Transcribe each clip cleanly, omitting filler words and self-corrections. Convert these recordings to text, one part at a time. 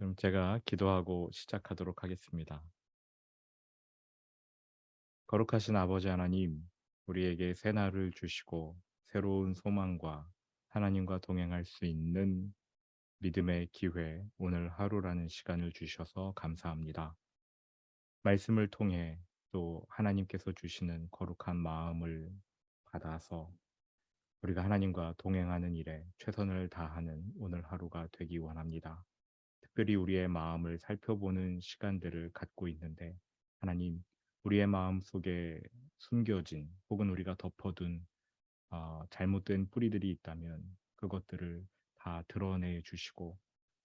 그럼 제가 기도하고 시작하도록 하겠습니다. 거룩하신 아버지 하나님, 우리에게 새 날을 주시고 새로운 소망과 하나님과 동행할 수 있는 믿음의 기회, 오늘 하루라는 시간을 주셔서 감사합니다. 말씀을 통해 또 하나님께서 주시는 거룩한 마음을 받아서 우리가 하나님과 동행하는 일에 최선을 다하는 오늘 하루가 되기 원합니다. 특별히 우리의 마음을 살펴보는 시간들을 갖고 있는데 하나님, 우리의 마음 속에 숨겨진 혹은 우리가 덮어둔 잘못된 뿌리들이 있다면 그것들을 다 드러내 주시고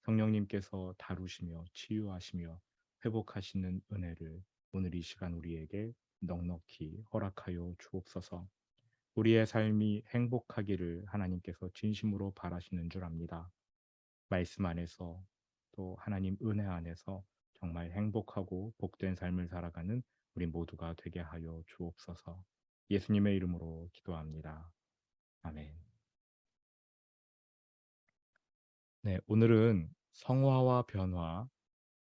성령님께서 다루시며 치유하시며 회복하시는 은혜를 오늘 이 시간 우리에게 넉넉히 허락하여 주옵소서. 우리의 삶이 행복하기를 하나님께서 진심으로 바라시는 줄 압니다. 말씀 안에서 또 하나님 은혜 안에서 정말 행복하고 복된 삶을 살아가는 우리 모두가 되게 하여 주옵소서. 예수님의 이름으로 기도합니다. 아멘. 네, 오늘은 성화와 변화,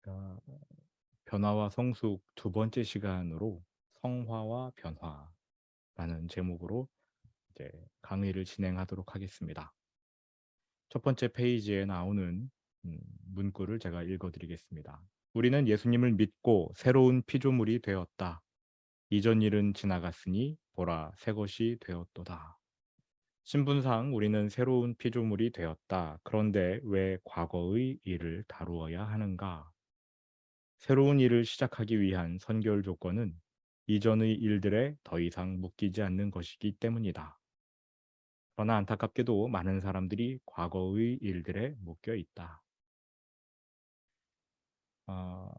어, 변화와 성숙 두 번째 시간으로 성화와 변화라는 제목으로 이제 강의를 진행하도록 하겠습니다. 첫 번째 페이지에 나오는 문구를 제가 읽어드리겠습니다. 우리는 예수님을 믿고 새로운 피조물이 되었다. 이전 일은 지나갔으니 보라 새 것이 되었도다. 신분상 우리는 새로운 피조물이 되었다. 그런데 왜 과거의 일을 다루어야 하는가? 새로운 일을 시작하기 위한 선결 조건은 이전의 일들에 더 이상 묶이지 않는 것이기 때문이다. 그러나 안타깝게도 많은 사람들이 과거의 일들에 묶여 있다. 어,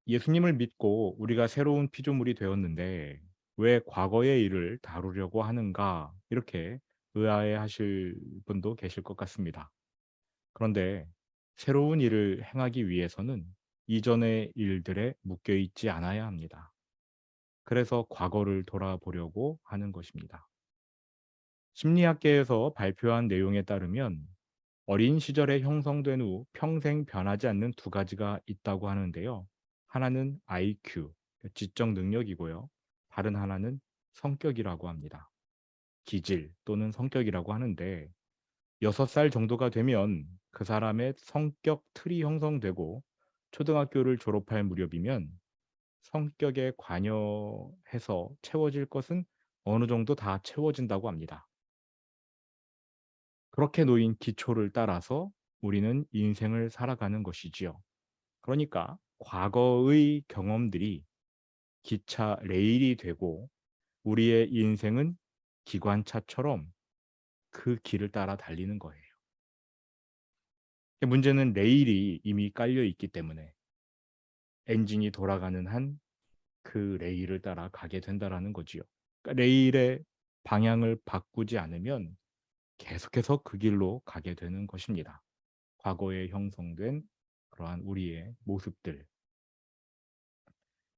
예수님을 믿고 우리가 새로운 피조물이 되었는데 왜 과거의 일을 다루려고 하는가? 이렇게 의아해하실 분도 계실 것 같습니다. 그런데 새로운 일을 행하기 위해서는 이전의 일들에 묶여 있지 않아야 합니다. 그래서 과거를 돌아보려고 하는 것입니다. 심리학계에서 발표한 내용에 따르면 어린 시절에 형성된 후 평생 변하지 않는 두 가지가 있다고 하는데요. 하나는 IQ, 지적 능력이고요. 다른 하나는 성격이라고 합니다. 기질 또는 성격이라고 하는데 6살 정도가 되면 그 사람의 성격 틀이 형성되고 초등학교를 졸업할 무렵이면 성격에 관여해서 채워질 것은 어느 정도 다 채워진다고 합니다. 그렇게 놓인 기초를 따라서 우리는 인생을 살아가는 것이지요. 그러니까 과거의 경험들이 기차 레일이 되고 우리의 인생은 기관차처럼 그 길을 따라 달리는 거예요. 문제는 레일이 이미 깔려 있기 때문에 엔진이 돌아가는 한 그 레일을 따라 가게 된다라는 거지요. 그러니까 레일의 방향을 바꾸지 않으면 계속해서 그 길로 가게 되는 것입니다. 과거에 형성된 그러한 우리의 모습들.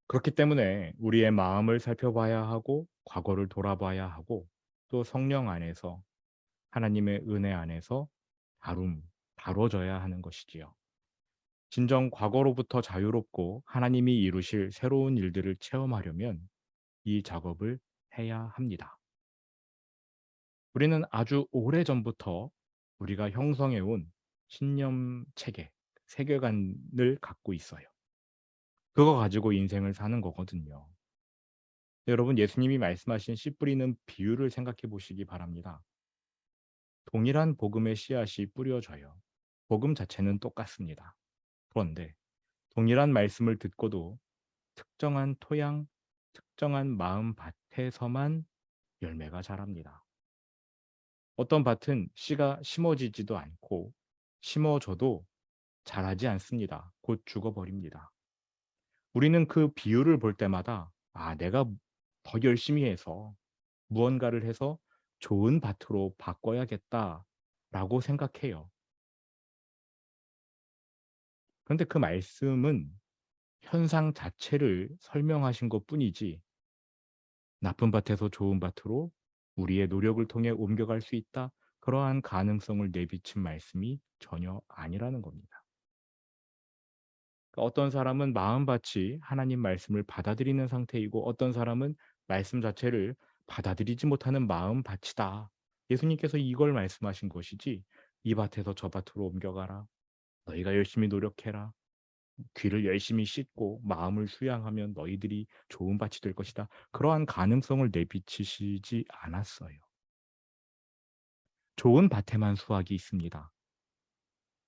그렇기 때문에 우리의 마음을 살펴봐야 하고 과거를 돌아봐야 하고 또 성령 안에서 하나님의 은혜 안에서 다뤄져야 하는 것이지요. 진정 과거로부터 자유롭고 하나님이 이루실 새로운 일들을 체험하려면 이 작업을 해야 합니다. 우리는 아주 오래전부터 우리가 형성해 온 신념 체계, 세계관을 갖고 있어요. 그거 가지고 인생을 사는 거거든요. 여러분, 예수님이 말씀하신 씨 뿌리는 비유를 생각해 보시기 바랍니다. 동일한 복음의 씨앗이 뿌려져요. 복음 자체는 똑같습니다. 그런데 동일한 말씀을 듣고도 특정한 토양, 특정한 마음 밭에서만 열매가 자랍니다. 어떤 밭은 씨가 심어지지도 않고 심어져도 자라지 않습니다. 곧 죽어버립니다. 우리는 그 비유를 볼 때마다 내가 더 열심히 해서 무언가를 해서 좋은 밭으로 바꿔야겠다라고 생각해요. 그런데 그 말씀은 현상 자체를 설명하신 것뿐이지 나쁜 밭에서 좋은 밭으로 우리의 노력을 통해 옮겨갈 수 있다. 그러한 가능성을 내비친 말씀이 전혀 아니라는 겁니다. 어떤 사람은 마음밭이 하나님 말씀을 받아들이는 상태이고 어떤 사람은 말씀 자체를 받아들이지 못하는 마음밭이다. 예수님께서 이걸 말씀하신 것이지 "이 밭에서 저 밭으로 옮겨가라. 너희가 열심히 노력해라. 귀를 열심히 씻고 마음을 수양하면 너희들이 좋은 밭이 될 것이다." 그러한 가능성을 내비치시지 않았어요. 좋은 밭에만 수확이 있습니다.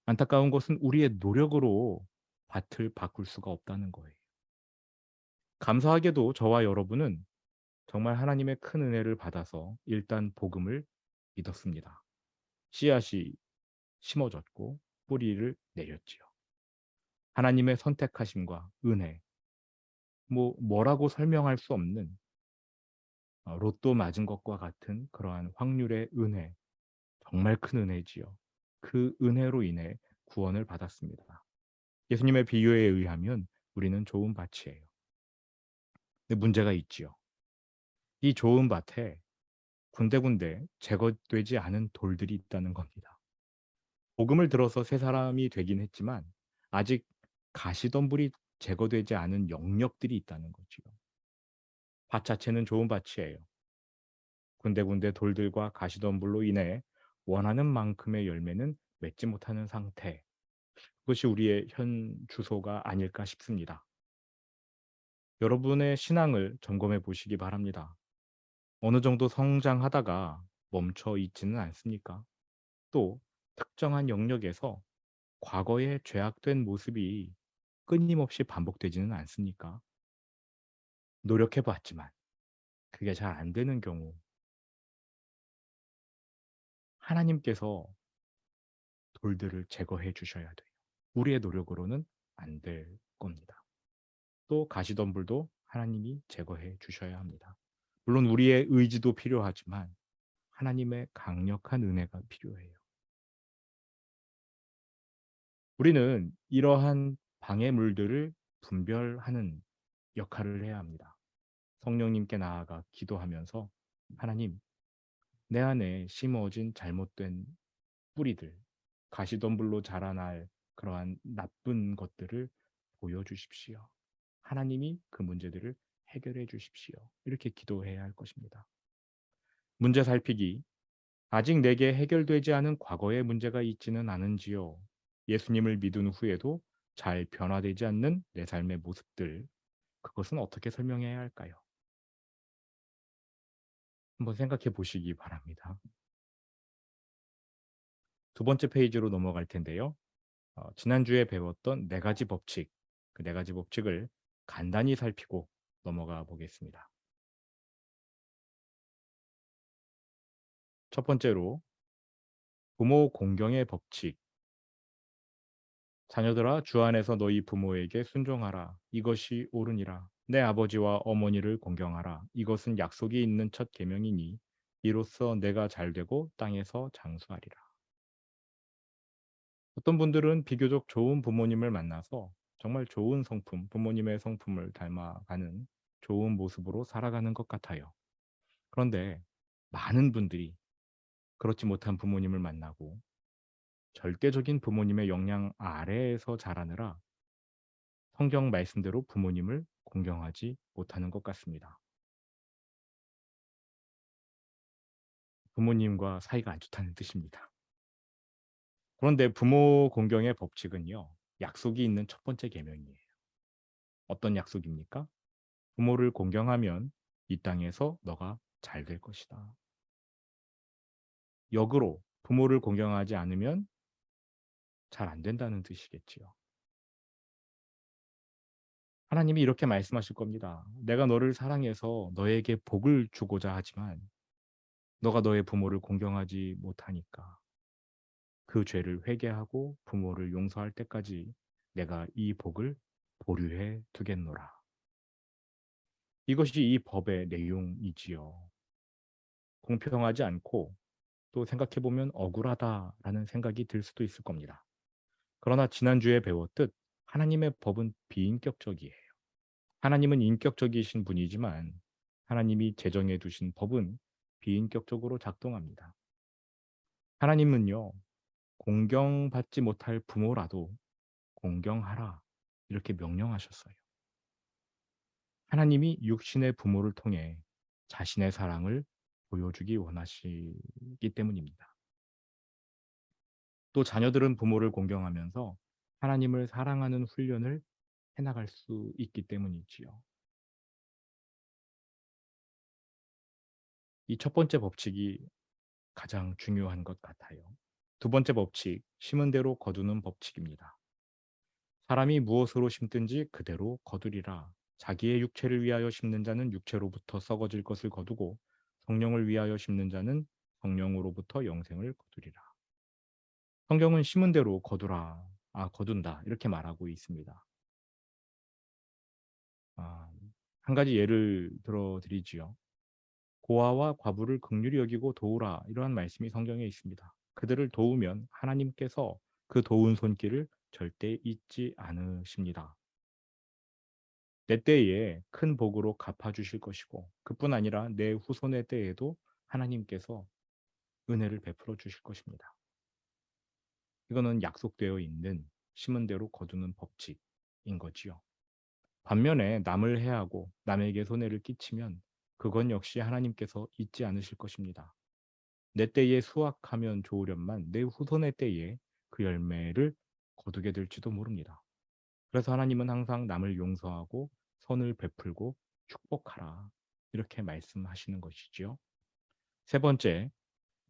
안타까운 것은 우리의 노력으로 밭을 바꿀 수가 없다는 거예요. 감사하게도 저와 여러분은 정말 하나님의 큰 은혜를 받아서 일단 복음을 믿었습니다. 씨앗이 심어졌고 뿌리를 내렸지요. 하나님의 선택하심과 은혜, 뭐라고 설명할 수 없는 로또 맞은 것과 같은 그러한 확률의 은혜, 정말 큰 은혜지요. 그 은혜로 인해 구원을 받았습니다. 예수님의 비유에 의하면 우리는 좋은 밭이에요. 근데 문제가 있지요. 이 좋은 밭에 군데군데 제거되지 않은 돌들이 있다는 겁니다. 복음을 들어서 새 사람이 되긴 했지만 아직 가시덤불이 제거되지 않은 영역들이 있다는 거지요. 밭 자체는 좋은 밭이에요. 군데군데 돌들과 가시덤불로 인해 원하는 만큼의 열매는 맺지 못하는 상태. 그것이 우리의 현 주소가 아닐까 싶습니다. 여러분의 신앙을 점검해 보시기 바랍니다. 어느 정도 성장하다가 멈춰 있지는 않습니까? 또 특정한 영역에서 과거의 죄악된 모습이 끊임없이 반복되지는 않습니까? 노력해 봤지만 그게 잘 안 되는 경우 하나님께서 돌들을 제거해 주셔야 돼요. 우리의 노력으로는 안 될 겁니다. 또 가시덤불도 하나님이 제거해 주셔야 합니다. 물론 우리의 의지도 필요하지만 하나님의 강력한 은혜가 필요해요. 우리는 이러한 방해물들을 분별하는 역할을 해야 합니다. 성령님께 나아가 기도하면서 "하나님, 내 안에 심어진 잘못된 뿌리들, 가시덤불로 자라날 그러한 나쁜 것들을 보여주십시오. 하나님이 그 문제들을 해결해 주십시오." 이렇게 기도해야 할 것입니다. 문제 살피기. 아직 내게 해결되지 않은 과거의 문제가 있지는 않은지요. 예수님을 믿은 후에도 잘 변화되지 않는 내 삶의 모습들, 그것은 어떻게 설명해야 할까요? 한번 생각해 보시기 바랍니다. 두 번째 페이지로 넘어갈 텐데요. 지난주에 배웠던 네 가지 법칙, 그 네 가지 법칙을 간단히 살피고 넘어가 보겠습니다. 첫 번째로 부모 공경의 법칙. 자녀들아, 주 안에서 너희 부모에게 순종하라. 이것이 옳으니라. 내 아버지와 어머니를 공경하라. 이것은 약속이 있는 첫 계명이니 이로써 내가 잘되고 땅에서 장수하리라. 어떤 분들은 비교적 좋은 부모님을 만나서 정말 좋은 성품, 부모님의 성품을 닮아가는 좋은 모습으로 살아가는 것 같아요. 그런데 많은 분들이 그렇지 못한 부모님을 만나고 절대적인 부모님의 영향 아래에서 자라느라 성경 말씀대로 부모님을 공경하지 못하는 것 같습니다. 부모님과 사이가 안 좋다는 뜻입니다. 그런데 부모 공경의 법칙은요, 약속이 있는 첫 번째 계명이에요. 어떤 약속입니까? 부모를 공경하면 이 땅에서 너가 잘 될 것이다. 역으로 부모를 공경하지 않으면 잘 안 된다는 뜻이겠지요. 하나님이 이렇게 말씀하실 겁니다. 내가 너를 사랑해서 너에게 복을 주고자 하지만 너가 너의 부모를 공경하지 못하니까 그 죄를 회개하고 부모를 용서할 때까지 내가 이 복을 보류해 두겠노라. 이것이 이 법의 내용이지요. 공평하지 않고 또 생각해 보면 억울하다라는 생각이 들 수도 있을 겁니다. 그러나 지난주에 배웠듯 하나님의 법은 비인격적이에요. 하나님은 인격적이신 분이지만 하나님이 제정해 두신 법은 비인격적으로 작동합니다. 하나님은요, 공경받지 못할 부모라도 공경하라. 이렇게 명령하셨어요. 하나님이 육신의 부모를 통해 자신의 사랑을 보여주기 원하시기 때문입니다. 또 자녀들은 부모를 공경하면서 하나님을 사랑하는 훈련을 해나갈 수 있기 때문이지요. 이 첫 번째 법칙이 가장 중요한 것 같아요. 두 번째 법칙, 심은 대로 거두는 법칙입니다. 사람이 무엇으로 심든지 그대로 거두리라. 자기의 육체를 위하여 심는 자는 육체로부터 썩어질 것을 거두고 성령을 위하여 심는 자는 성령으로부터 영생을 거두리라. 성경은 심은 대로 거두라, 거둔다 이렇게 말하고 있습니다. 아, 한 가지 예를 들어 드리지요. 고아와 과부를 긍휼히 여기고 도우라 이러한 말씀이 성경에 있습니다. 그들을 도우면 하나님께서 그 도운 손길을 절대 잊지 않으십니다. 내 때에 큰 복으로 갚아주실 것이고 그뿐 아니라 내 후손의 때에도 하나님께서 은혜를 베풀어 주실 것입니다. 이거는 약속되어 있는 심은 대로 거두는 법칙인 거지요. 반면에 남을 해하고 남에게 손해를 끼치면 그건 역시 하나님께서 잊지 않으실 것입니다. 내 때에 수확하면 좋으련만 내 후손의 때에 그 열매를 거두게 될지도 모릅니다. 그래서 하나님은 항상 남을 용서하고 선을 베풀고 축복하라 이렇게 말씀하시는 것이지요. 세 번째,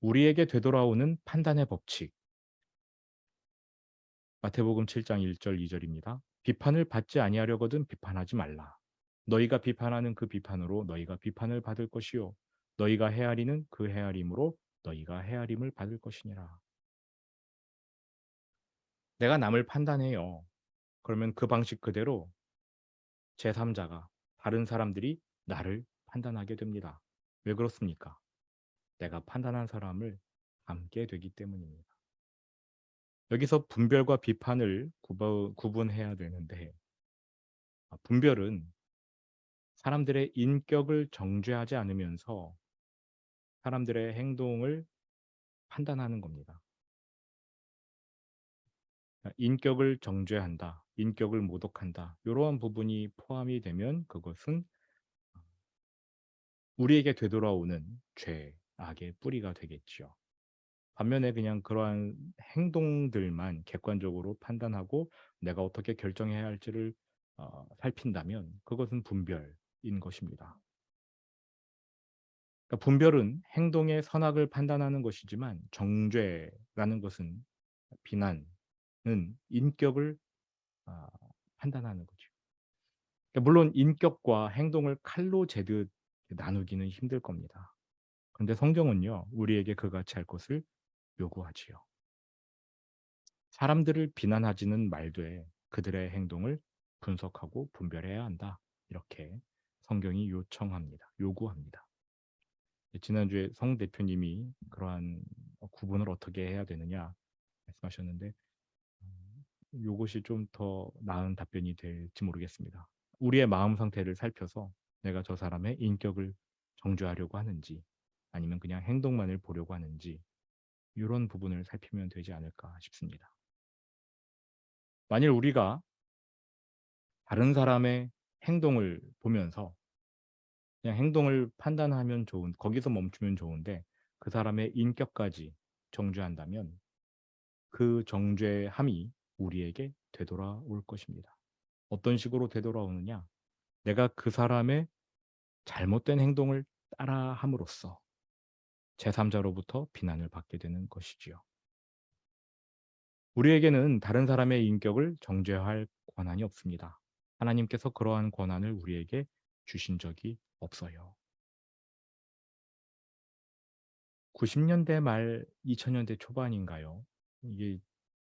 우리에게 되돌아오는 판단의 법칙. 마태복음 7장 1절 2절입니다. 비판을 받지 아니하려거든 비판하지 말라. 너희가 비판하는 그 비판으로 너희가 비판을 받을 것이요 너희가 헤아리는 그 헤아림으로 너희가 헤아림을 받을 것이니라. 내가 남을 판단해요. 그러면 그 방식 그대로 제3자가 다른 사람들이 나를 판단하게 됩니다. 왜 그렇습니까? 내가 판단한 사람을 닮게 되기 때문입니다. 여기서 분별과 비판을 구분해야 되는데 분별은 사람들의 인격을 정죄하지 않으면서 사람들의 행동을 판단하는 겁니다. 인격을 정죄한다, 인격을 모독한다 이러한 부분이 포함이 되면 그것은 우리에게 되돌아오는 죄, 악의 뿌리가 되겠지요. 반면에 그냥 그러한 행동들만 객관적으로 판단하고 내가 어떻게 결정해야 할지를 살핀다면 그것은 분별인 것입니다. 그러니까 분별은 행동의 선악을 판단하는 것이지만 정죄라는 것은 비난은 인격을 아, 판단하는 거죠. 그러니까 물론 인격과 행동을 칼로 재듯 나누기는 힘들 겁니다. 그런데 성경은요, 우리에게 그같이 할 것을 요구하지요. 사람들을 비난하지는 말되 그들의 행동을 분석하고 분별해야 한다. 이렇게 성경이 요청합니다. 요구합니다. 지난주에 성 대표님이 그러한 구분을 어떻게 해야 되느냐 말씀하셨는데 요것이 좀 더 나은 답변이 될지 모르겠습니다. 우리의 마음 상태를 살펴서 내가 저 사람의 인격을 정죄하려고 하는지 아니면 그냥 행동만을 보려고 하는지 이런 부분을 살피면 되지 않을까 싶습니다. 만일 우리가 다른 사람의 행동을 보면서 그냥 행동을 판단하면 거기서 멈추면 좋은데 그 사람의 인격까지 정죄한다면 그 정죄함이 우리에게 되돌아올 것입니다. 어떤 식으로 되돌아오느냐? 내가 그 사람의 잘못된 행동을 따라함으로써 제3자로부터 비난을 받게 되는 것이지요. 우리에게는 다른 사람의 인격을 정죄할 권한이 없습니다. 하나님께서 그러한 권한을 우리에게 주신 적이 없어요. 90년대 말 2000년대 초반인가요? 이게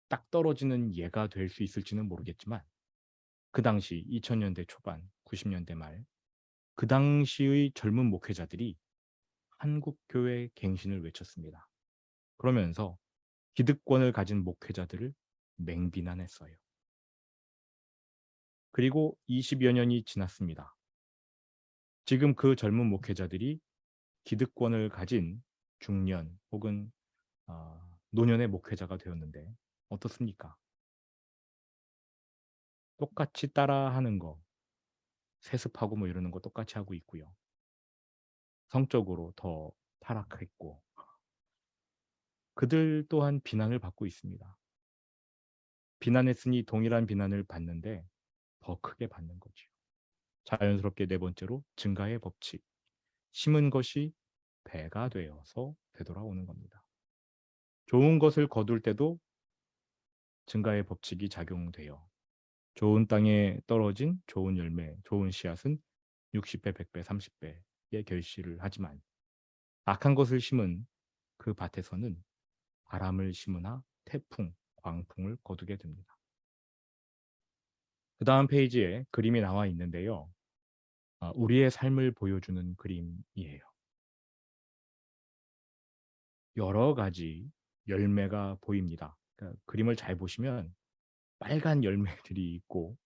딱 떨어지는 예가 될 수 있을지는 모르겠지만 그 당시 2000년대 초반, 90년대 말 그 당시의 젊은 목회자들이 한국교회 갱신을 외쳤습니다. 그러면서 기득권을 가진 목회자들을 맹비난했어요. 그리고 20여 년이 지났습니다. 지금 그 젊은 목회자들이 기득권을 가진 중년 혹은 노년의 목회자가 되었는데 어떻습니까? 똑같이 따라하는 거, 세습하고 뭐 이러는 거 똑같이 하고 있고요. 성적으로 더 타락했고 그들 또한 비난을 받고 있습니다. 비난했으니 동일한 비난을 받는데 더 크게 받는 거죠. 자연스럽게 네 번째로 증가의 법칙. 심은 것이 배가 되어서 되돌아오는 겁니다. 좋은 것을 거둘 때도 증가의 법칙이 작용돼요. 좋은 땅에 떨어진 좋은 열매, 좋은 씨앗은 60배, 100배, 30배의 결실을 하지만 악한 것을 심은 그 밭에서는 바람을 심으나 태풍, 광풍을 거두게 됩니다. 그 다음 페이지에 그림이 나와 있는데요. 우리의 삶을 보여주는 그림이에요. 여러 가지 열매가 보입니다. 그러니까 그림을 잘 보시면 빨간 열매들이 있고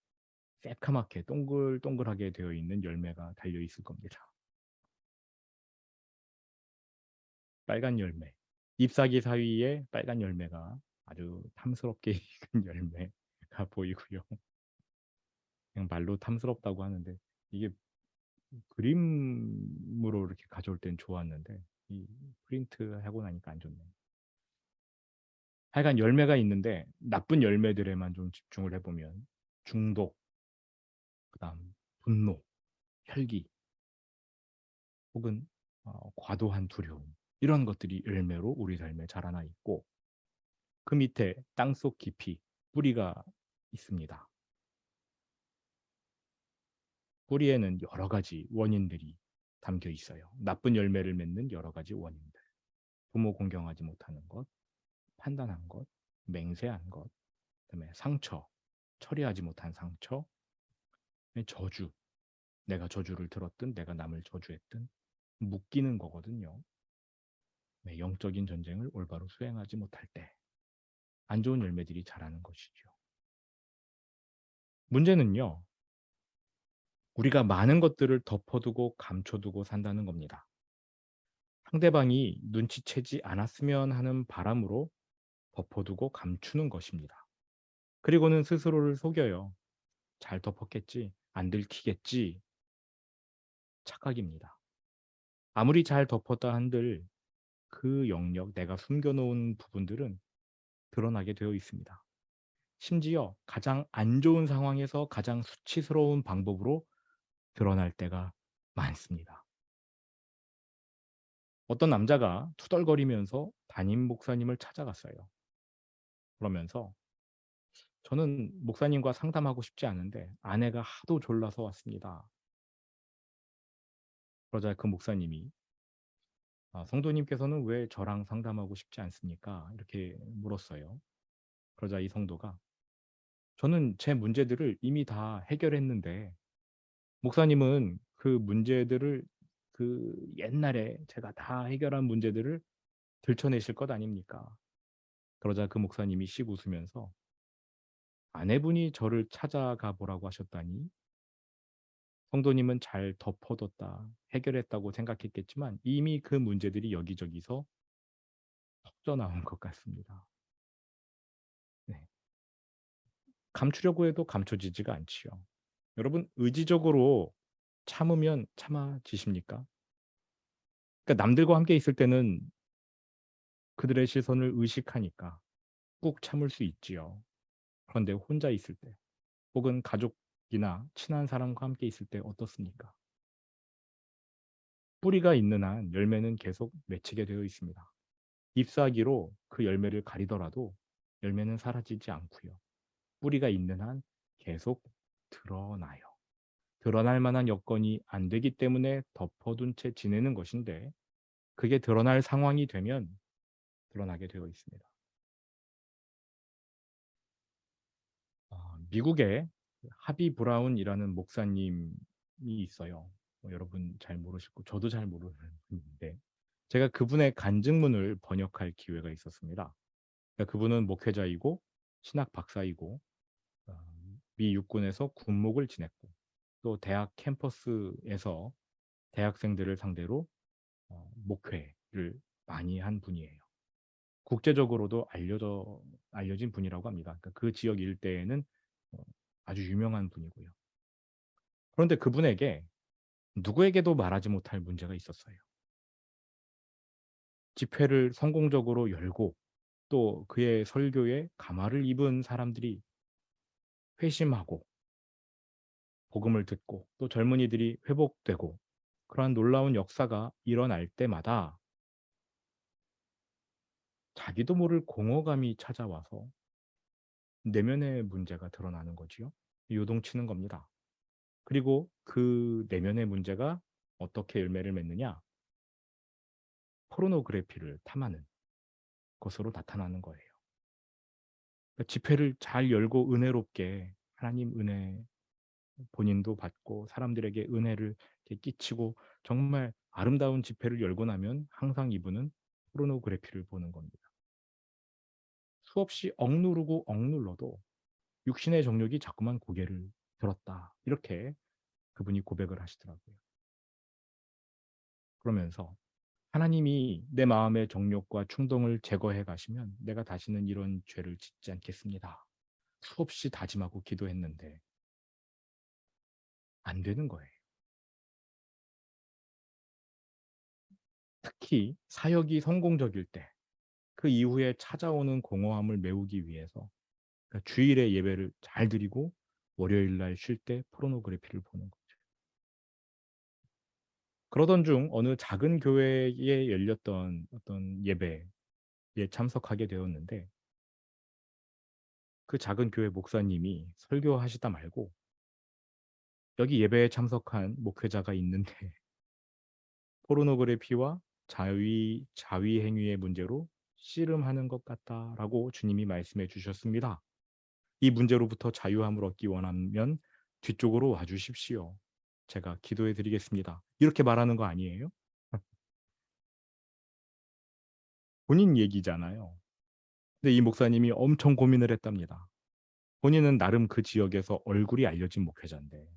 새카맣게 동글동글하게 되어 있는 열매가 달려 있을 겁니다. 빨간 열매. 잎사귀 사이에 빨간 열매가 아주 탐스럽게 익은 열매가 보이고요. 그냥 말로 탐스럽다고 하는데 이게 그림으로 이렇게 가져올 땐 좋았는데 이 프린트 하고 나니까 안 좋네요. 하여간 열매가 있는데 나쁜 열매들에만 좀 집중을 해보면 중독, 그다음 분노, 혈기 혹은 과도한 두려움 이런 것들이 열매로 우리 삶에 자라나 있고 그 밑에 땅속 깊이 뿌리가 있습니다. 뿌리에는 여러 가지 원인들이 담겨 있어요. 나쁜 열매를 맺는 여러 가지 원인들. 부모 공경하지 못하는 것, 판단한 것, 맹세한 것, 그다음에 상처, 처리하지 못한 상처, 저주, 내가 저주를 들었든 내가 남을 저주했든 묶이는 거거든요. 네, 영적인 전쟁을 올바로 수행하지 못할 때 안 좋은 열매들이 자라는 것이죠. 문제는요. 우리가 많은 것들을 덮어두고 감춰두고 산다는 겁니다. 상대방이 눈치채지 않았으면 하는 바람으로 덮어두고 감추는 것입니다. 그리고는 스스로를 속여요. 잘 덮었겠지, 안 들키겠지, 착각입니다. 아무리 잘 덮었다 한들 그 영역, 내가 숨겨놓은 부분들은 드러나게 되어 있습니다. 심지어 가장 안 좋은 상황에서 가장 수치스러운 방법으로 드러날 때가 많습니다. 어떤 남자가 투덜거리면서 담임 목사님을 찾아갔어요. 그러면서 저는 목사님과 상담하고 싶지 않은데 아내가 하도 졸라서 왔습니다. 그러자 그 목사님이 성도님께서는 왜 저랑 상담하고 싶지 않습니까? 이렇게 물었어요. 그러자 이 성도가 저는 제 문제들을 이미 다 해결했는데 목사님은 그 문제들을 그 옛날에 제가 다 해결한 문제들을 들춰내실 것 아닙니까? 그러자 그 목사님이 씩 웃으면서 아내분이 저를 찾아가 보라고 하셨다니 성도님은 잘 덮어뒀다, 해결했다고 생각했겠지만 이미 그 문제들이 여기저기서 터져나온 것 같습니다. 네. 감추려고 해도 감춰지지가 않지요. 여러분 의지적으로 참으면 참아지십니까? 그러니까 남들과 함께 있을 때는 그들의 시선을 의식하니까 꾹 참을 수 있지요. 그런데 혼자 있을 때 혹은 가족이나 친한 사람과 함께 있을 때 어떻습니까? 뿌리가 있는 한 열매는 계속 맺히게 되어 있습니다. 잎사귀로 그 열매를 가리더라도 열매는 사라지지 않고요. 뿌리가 있는 한 계속 드러나요. 드러날 만한 여건이 안 되기 때문에 덮어둔 채 지내는 것인데 그게 드러날 상황이 되면 드러나게 되어 있습니다. 미국에 하비 브라운이라는 목사님이 있어요. 여러분 잘 모르시고 저도 잘 모르는 분인데 제가 그분의 간증문을 번역할 기회가 있었습니다. 그러니까 그분은 목회자이고 신학 박사이고 어, 미 육군에서 군목을 지냈고 또 대학 캠퍼스에서 대학생들을 상대로 목회를 많이 한 분이에요. 국제적으로도 알려진 분이라고 합니다. 그러니까 그 지역 일대에는 아주 유명한 분이고요. 그런데 그분에게 누구에게도 말하지 못할 문제가 있었어요. 집회를 성공적으로 열고 또 그의 설교에 감화를 입은 사람들이 회심하고 복음을 듣고 또 젊은이들이 회복되고 그러한 놀라운 역사가 일어날 때마다 자기도 모를 공허감이 찾아와서 내면의 문제가 드러나는 거지요. 요동치는 겁니다. 그리고 그 내면의 문제가 어떻게 열매를 맺느냐? 포르노그래피를 탐하는 것으로 나타나는 거예요. 그러니까 집회를 잘 열고 은혜롭게 하나님 은혜 본인도 받고 사람들에게 은혜를 이렇게 끼치고 정말 아름다운 집회를 열고 나면 항상 이분은 포르노그래피를 보는 겁니다. 수없이 억누르고 억눌러도 육신의 정욕이 자꾸만 고개를 들었다. 이렇게 그분이 고백을 하시더라고요. 그러면서 하나님이 내 마음의 정욕과 충동을 제거해 가시면 내가 다시는 이런 죄를 짓지 않겠습니다. 수없이 다짐하고 기도했는데 안 되는 거예요. 특히 사역이 성공적일 때 그 이후에 찾아오는 공허함을 메우기 위해서 그러니까 주일에 예배를 잘 드리고 월요일 날 쉴 때 포르노그래피를 보는 거죠. 그러던 중 어느 작은 교회에 열렸던 어떤 예배에 참석하게 되었는데 그 작은 교회 목사님이 설교하시다 말고 여기 예배에 참석한 목회자가 있는데 포르노그래피와 자위 행위의 문제로 씨름하는 것 같다라고 주님이 말씀해 주셨습니다. 이 문제로부터 자유함을 얻기 원하면 뒤쪽으로 와 주십시오. 제가 기도해 드리겠습니다. 이렇게 말하는 거 아니에요? 본인 얘기잖아요. 근데 이 목사님이 엄청 고민을 했답니다. 본인은 나름 그 지역에서 얼굴이 알려진 목회자인데